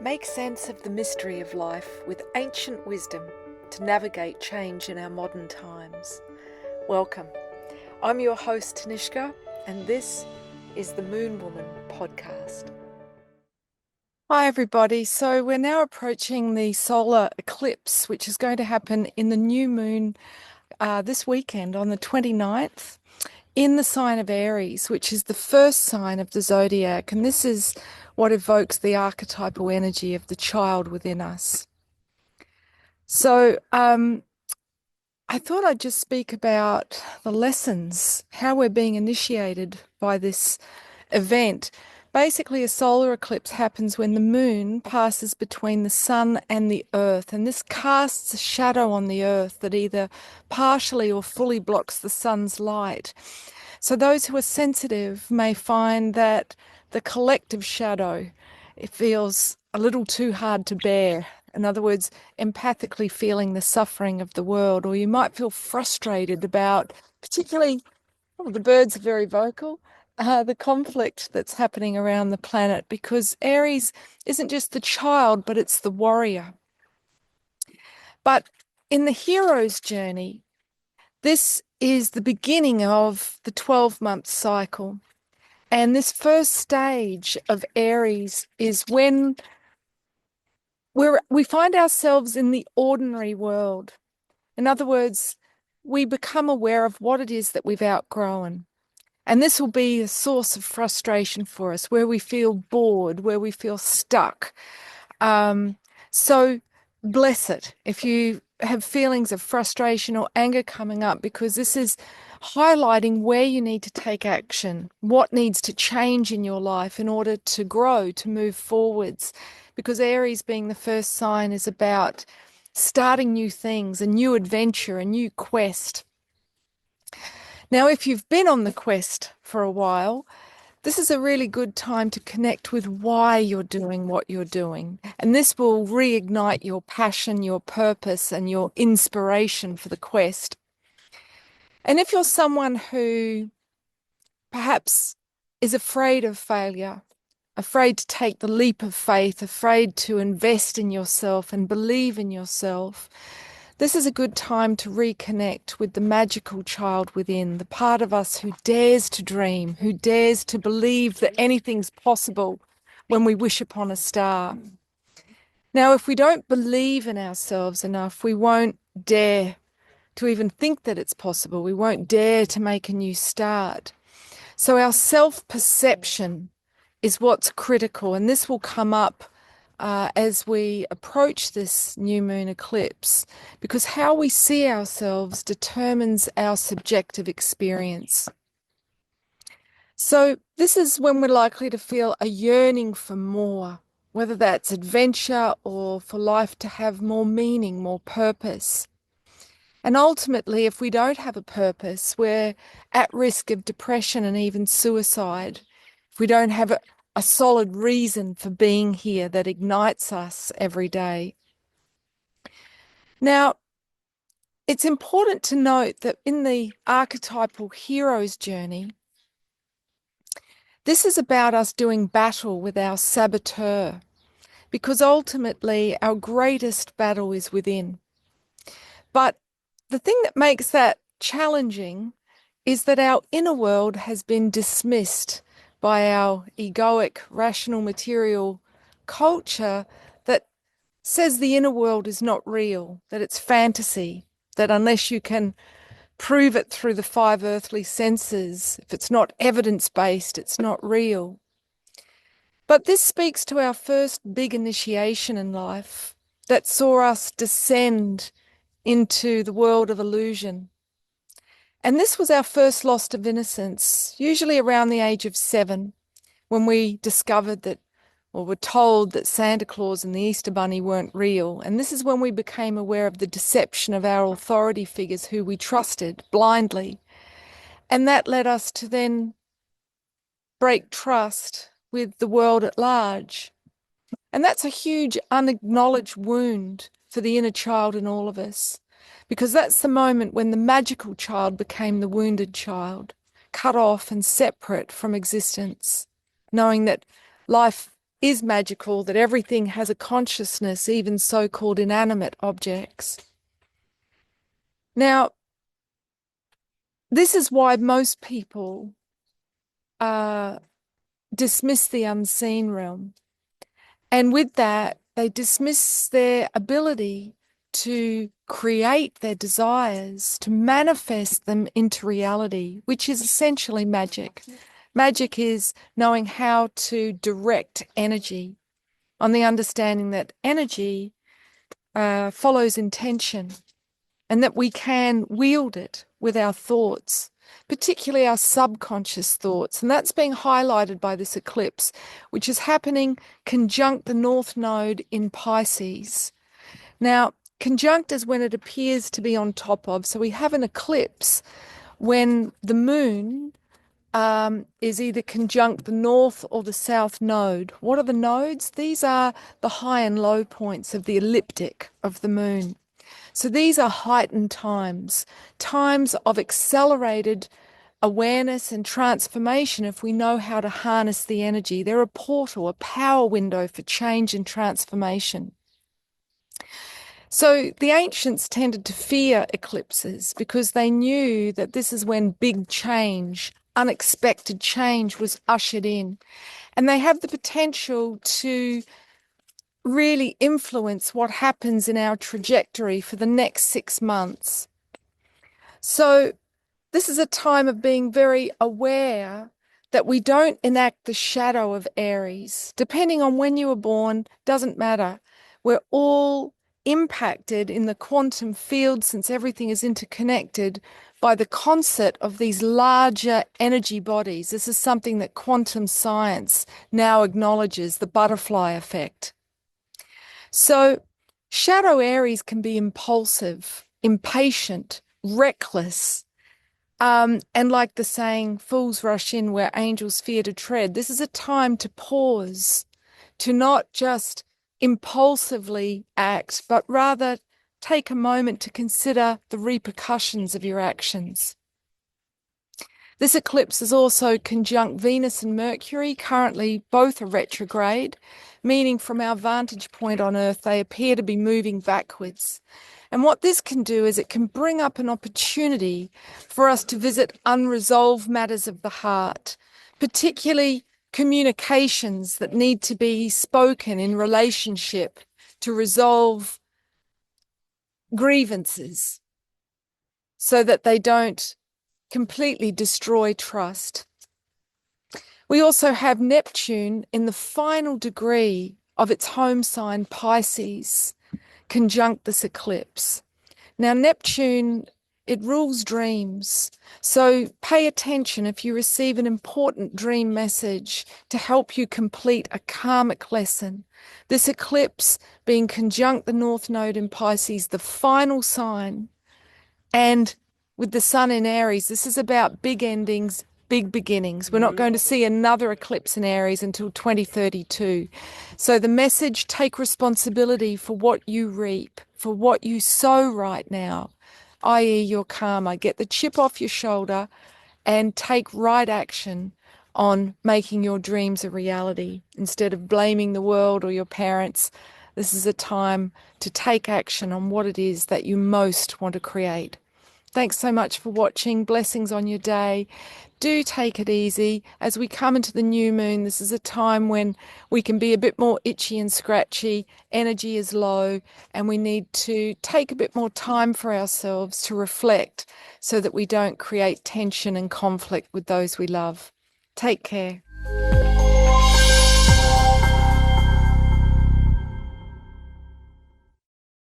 Make sense of the mystery of life with ancient wisdom to navigate change in our modern times. Welcome. I'm your host Tanishka, and this is the Moon Woman podcast. Hi everybody. So we're now approaching the solar eclipse, which is going to happen in the new moon this weekend on the 29th in the sign of Aries, which is the first sign of the zodiac. And this is what evokes the archetypal energy of the child within us. So I thought I'd just speak about the lessons, how we're being initiated by this event. Basically, a solar eclipse happens when the moon passes between the sun and the earth, and this casts a shadow on the earth that either partially or fully blocks the sun's light. So those who are sensitive may find that the collective shadow, it feels a little too hard to bear. In other words, empathically feeling the suffering of the world, or you might feel frustrated about, particularly, the birds are very vocal, the conflict that's happening around the planet, because Aries isn't just the child, but it's the warrior. But in the hero's journey, this is the beginning of the 12-month cycle. And this first stage of Aries is when we find ourselves in the ordinary world. In other words, we become aware of what it is that we've outgrown. And this will be a source of frustration for us, where we feel bored, where we feel stuck. So bless it if you have feelings of frustration or anger coming up, because this is highlighting where you need to take action, what needs to change in your life in order to grow, to move forwards. Because Aries, being the first sign, is about starting new things, a new adventure, a new quest. Now, if you've been on the quest for a while, this is a really good time to connect with why you're doing what you're doing. And this will reignite your passion, your purpose, and your inspiration for the quest. And if you're someone who perhaps is afraid of failure, afraid to take the leap of faith, afraid to invest in yourself and believe in yourself, this is a good time to reconnect with the magical child within, the part of us who dares to dream, who dares to believe that anything's possible when we wish upon a star. Now, if we don't believe in ourselves enough, we won't dare to even think that it's possible. We won't dare to make a new start. So our self-perception is what's critical, and this will come up as we approach this new moon eclipse, because how we see ourselves determines our subjective experience. So this is when we're likely to feel a yearning for more, whether that's adventure or for life to have more meaning, more purpose. And ultimately, if we don't have a purpose, we're at risk of depression and even suicide. If we don't have a solid reason for being here that ignites us every day. Now, it's important to note that in the archetypal hero's journey, this is about us doing battle with our saboteur, because ultimately our greatest battle is within. But the thing that makes that challenging is that our inner world has been dismissed by our egoic, rational, material culture that says the inner world is not real, that it's fantasy, that unless you can prove it through the 5 earthly senses, if it's not evidence-based, it's not real. But this speaks to our first big initiation in life that saw us descend into the world of illusion. And this was our first loss of innocence, usually around the age of 7, when we discovered that, or were told that Santa Claus and the Easter Bunny weren't real. And this is when we became aware of the deception of our authority figures who we trusted blindly. And that led us to then break trust with the world at large. And that's a huge unacknowledged wound for the inner child in all of us, because that's the moment when the magical child became the wounded child, cut off and separate from existence, knowing that life is magical, that everything has a consciousness, even so-called inanimate objects. Now, this is why most people dismiss the unseen realm. And with that, they dismiss their ability to create their desires, to manifest them into reality, which is essentially magic. Magic is knowing how to direct energy on the understanding that energy follows intention and that we can wield it with our thoughts, particularly our subconscious thoughts. And that's being highlighted by this eclipse, which is happening conjunct the North Node in Pisces. Now, conjunct is when it appears to be on top of. So we have an eclipse when the moon is either conjunct the North or the South Node. What are the nodes? These are the high and low points of the ecliptic of the moon. So these are heightened times, times of accelerated awareness and transformation if we know how to harness the energy. They're a portal, a power window for change and transformation. So the ancients tended to fear eclipses because they knew that this is when big change, unexpected change was ushered in. And they have the potential to really influence what happens in our trajectory for the next 6 months. So this is a time of being very aware that we don't enact the shadow of Aries. Depending on when you were born, doesn't matter. We're all impacted in the quantum field, since everything is interconnected, by the concert of these larger energy bodies. This is something that quantum science now acknowledges, the butterfly effect. So shadow Aries can be impulsive, impatient, reckless, and like the saying, fools rush in where angels fear to tread. This is a time to pause, to not just impulsively act, but rather take a moment to consider the repercussions of your actions. This eclipse is also conjunct Venus and Mercury. Currently, both are retrograde, meaning from our vantage point on Earth, they appear to be moving backwards. And what this can do is it can bring up an opportunity for us to visit unresolved matters of the heart, particularly communications that need to be spoken in relationship to resolve grievances so that they don't completely destroy trust. We also have Neptune in the final degree of its home sign, Pisces, conjunct this eclipse. Now, Neptune, it rules dreams. So pay attention if you receive an important dream message to help you complete a karmic lesson. This eclipse being conjunct the North Node in Pisces, the final sign, and with the sun in Aries, this is about big endings, big beginnings. We're not going to see another eclipse in Aries until 2032. So the message, take responsibility for what you reap, for what you sow right now, i.e. your karma. Get the chip off your shoulder and take right action on making your dreams a reality. Instead of blaming the world or your parents, this is a time to take action on what it is that you most want to create. Thanks so much for watching. Blessings on your day. Do take it easy. As we come into the new moon, this is a time when we can be a bit more itchy and scratchy. Energy is low, and we need to take a bit more time for ourselves to reflect so that we don't create tension and conflict with those we love. Take care.